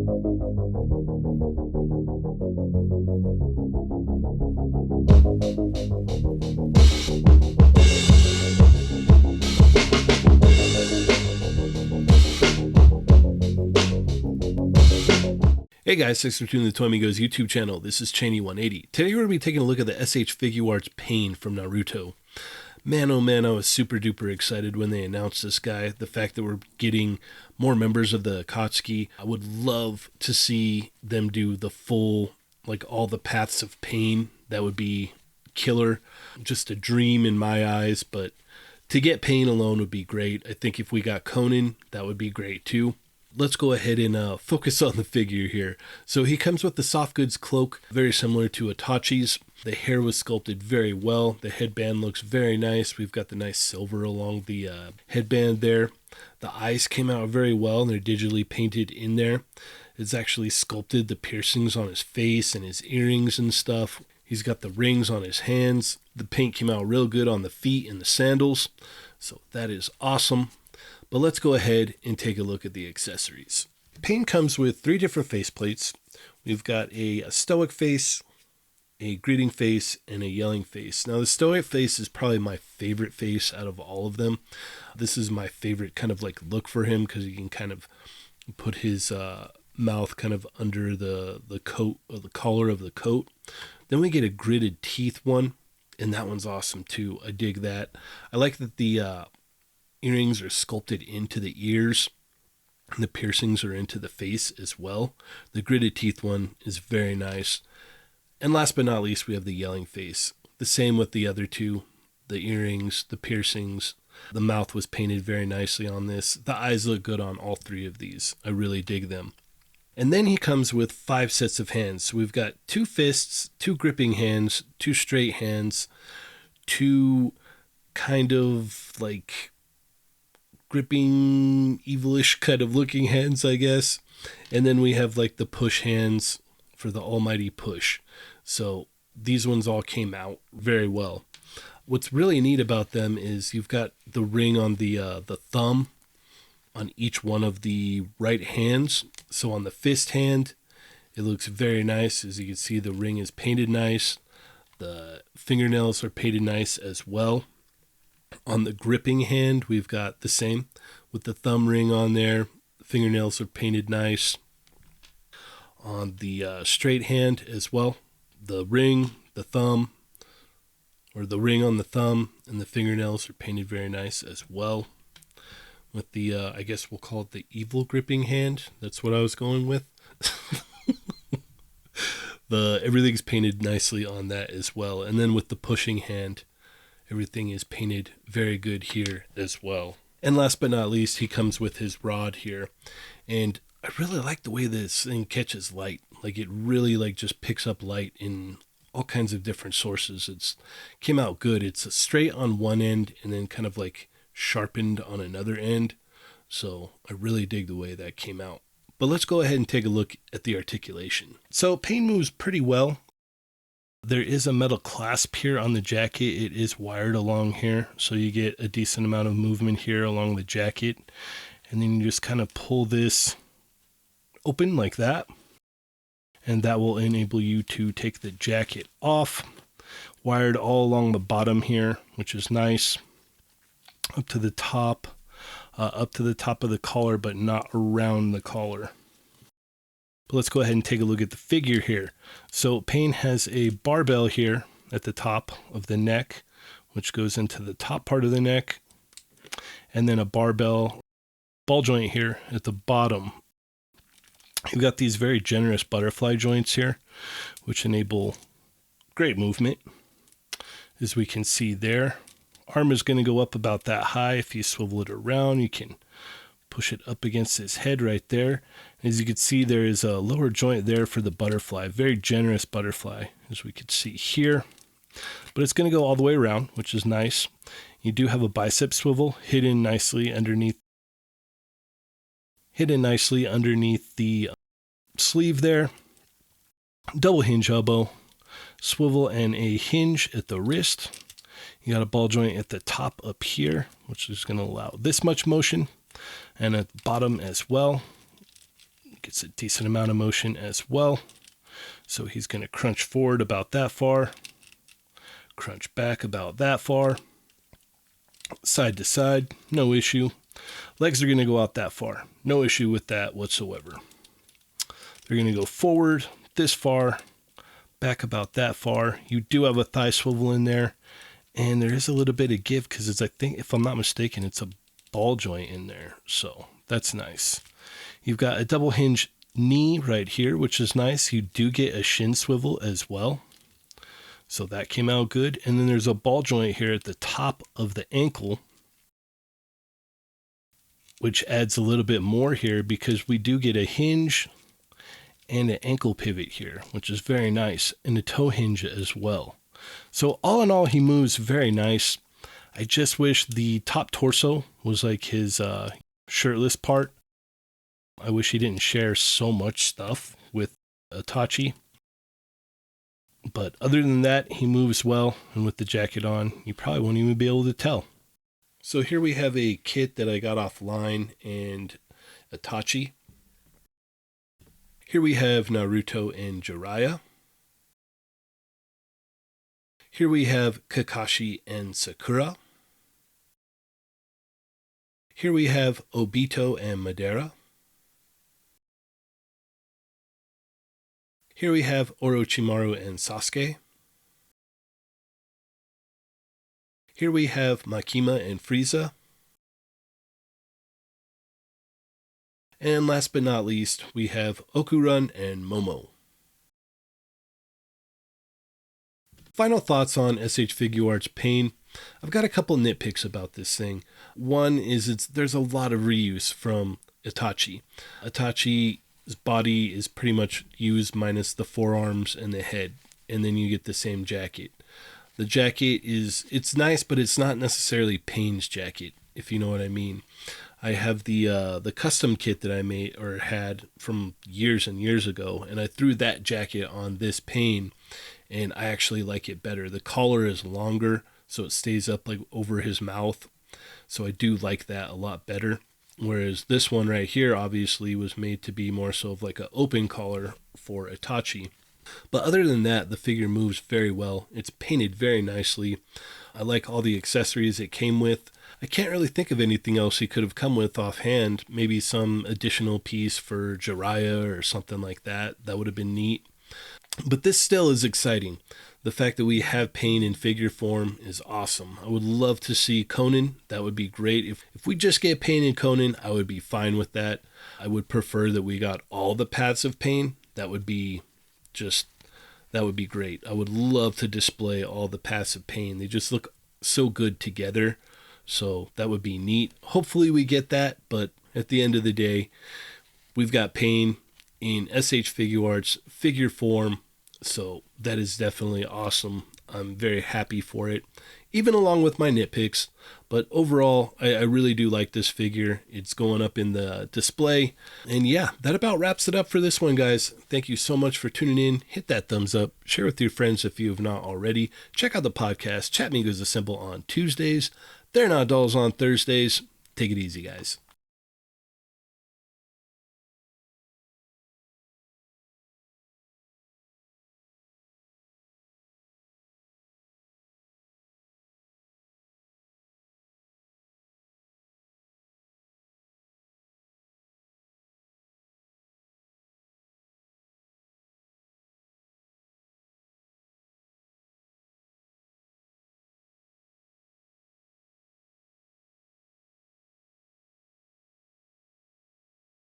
Hey guys, thanks for tuning to the Toy Amigos YouTube channel. This is Cheney180. Today we're going to be taking a look at the SH Figuarts Pain from Naruto. Man, oh man, I was super duper excited when they announced this guy. The fact that we're getting more members of the Akatsuki. I would love to see them do the full, like all the paths of pain. That would be killer. Just a dream in my eyes, but to get Pain alone would be great. I think if we got Conan, that would be great too. Let's go ahead and focus on the figure here. So he comes with the soft goods cloak, very similar to Itachi's. The hair was sculpted very well. The headband looks very nice. We've got the nice silver along the headband there. The eyes came out very well, and they're digitally painted in there. It's actually sculpted the piercings on his face and his earrings and stuff. He's got the rings on his hands. The paint came out real good on the feet and the sandals. So that is awesome. But let's go ahead and take a look at the accessories. Pain comes with 3 different faceplates. We've got a stoic face, a greeting face, and a yelling face. Now the stoic face is probably my favorite face out of all of them. This is my favorite kind of like look for him because you can kind of put his mouth kind of under the coat or the collar of the coat. Then we get a gritted teeth one, and that one's awesome too. I dig that. I like that the earrings are sculpted into the ears, and the piercings are into the face as well. The gritted teeth one is very nice. And last but not least, we have the yelling face. The same with the other two, the earrings, the piercings. The mouth was painted very nicely on this. The eyes look good on all 3 of these. I really dig them. And then he comes with 5 sets of hands. So we've got 2 fists, 2 gripping hands, 2 straight hands, 2 kind of like gripping, evilish kind of looking hands, I guess. And then we have like the push hands for the almighty push. So these ones all came out very well. What's really neat about them is you've got the ring on the thumb on each one of the right hands. So on the fist hand, it looks very nice. As you can see, the ring is painted nice. The fingernails are painted nice as well. On the gripping hand, we've got the same with the thumb ring on there. The fingernails are painted nice. On the straight hand as well, the ring, the thumb, or the ring on the thumb and the fingernails are painted very nice as well. With the, I guess we'll call it the evil gripping hand. That's what I was going with. Everything's painted nicely on that as well. And then with the pushing hand, everything is painted very good here as well. And last but not least, he comes with his rod here. And I really like the way this thing catches light. Like it really like just picks up light in all kinds of different sources. It's came out good. It's straight on one end and then kind of like sharpened on another end. So I really dig the way that came out. But let's go ahead and take a look at the articulation. So Pain moves pretty well. There is a metal clasp here on the jacket. It is wired along here, so you get a decent amount of movement here along the jacket. And then you just kind of pull this open like that. And that will enable you to take the jacket off. Wired all along the bottom here, which is nice. Up to the top of the collar, but not around the collar. But let's go ahead and take a look at the figure here. So Pain has a barbell here at the top of the neck, which goes into the top part of the neck, and then a barbell ball joint here at the bottom. You've got these very generous butterfly joints here, which enable great movement, as we can see there. Arm is going to go up about that high. If you swivel it around, you can push it up against his head right there. As you can see, there is a lower joint there for the butterfly. Very generous butterfly, as we can see here. But it's going to go all the way around, which is nice. You do have a bicep swivel hidden nicely underneath the sleeve there. Double hinge elbow, swivel, and a hinge at the wrist. You got a ball joint at the top up here, which is going to allow this much motion, and at the bottom as well. Gets a decent amount of motion as well. So he's going to crunch forward about that far, crunch back about that far, side to side, no issue. Legs are going to go out that far, no issue with that whatsoever. They're going to go forward this far, back about that far. You do have a thigh swivel in there, and there is a little bit of give because it's, I think, if I'm not mistaken, it's a ball joint in there. So that's nice. You've got a double hinge knee right here, which is nice. You do get a shin swivel as well. So that came out good. And then there's a ball joint here at the top of the ankle, which adds a little bit more here because we do get a hinge and an ankle pivot here, which is very nice, and a toe hinge as well. So all in all, he moves very nice. I just wish the top torso was like his shirtless part. I wish he didn't share so much stuff with Itachi. But other than that, he moves well, and with the jacket on, you probably won't even be able to tell. So here we have a kit that I got offline and Itachi. Here we have Naruto and Jiraiya. Here we have Kakashi and Sakura. Here we have Obito and Madara. Here we have Orochimaru and Sasuke. Here we have Makima and Frieza. And last but not least, we have Okurun and Momo. Final thoughts on SH Figuarts Pain. I've got a couple nitpicks about this thing. One is there's a lot of reuse from Itachi. Itachi's body is pretty much used minus the forearms and the head, and then you get the same jacket. The jacket it's nice, but it's not necessarily Pain's jacket, if you know what I mean. I have the custom kit that I made or had from years and years ago, and I threw that jacket on this Pain, and I actually like it better. The collar is longer, so it stays up like over his mouth, so I do like that a lot better. Whereas this one right here obviously was made to be more so of like an open collar for Itachi. But other than that, the figure moves very well. It's painted very nicely. I like all the accessories it came with. I can't really think of anything else he could have come with offhand. Maybe some additional piece for Jiraiya or something like that. That would have been neat. But this still is exciting. The fact that we have Pain in figure form is awesome. I would love to see Conan. That would be great. If we just get Pain and Conan, I would be fine with that. I would prefer that we got all the paths of Pain. That would be great. I would love to display all the paths of Pain. They just look so good together. So that would be neat. Hopefully we get that. But at the end of the day, we've got Pain in SH Figuarts figure form. So that is definitely awesome. I'm very happy for it, even along with my nitpicks. But overall, I really do like this figure. It's going up in the display. And yeah, that about wraps it up for this one, guys. Thank you so much for tuning in. Hit that thumbs up. Share with your friends if you have not already. Check out the podcast, Chat Migos Assemble on Tuesdays. They're Not Dolls on Thursdays. Take it easy, guys.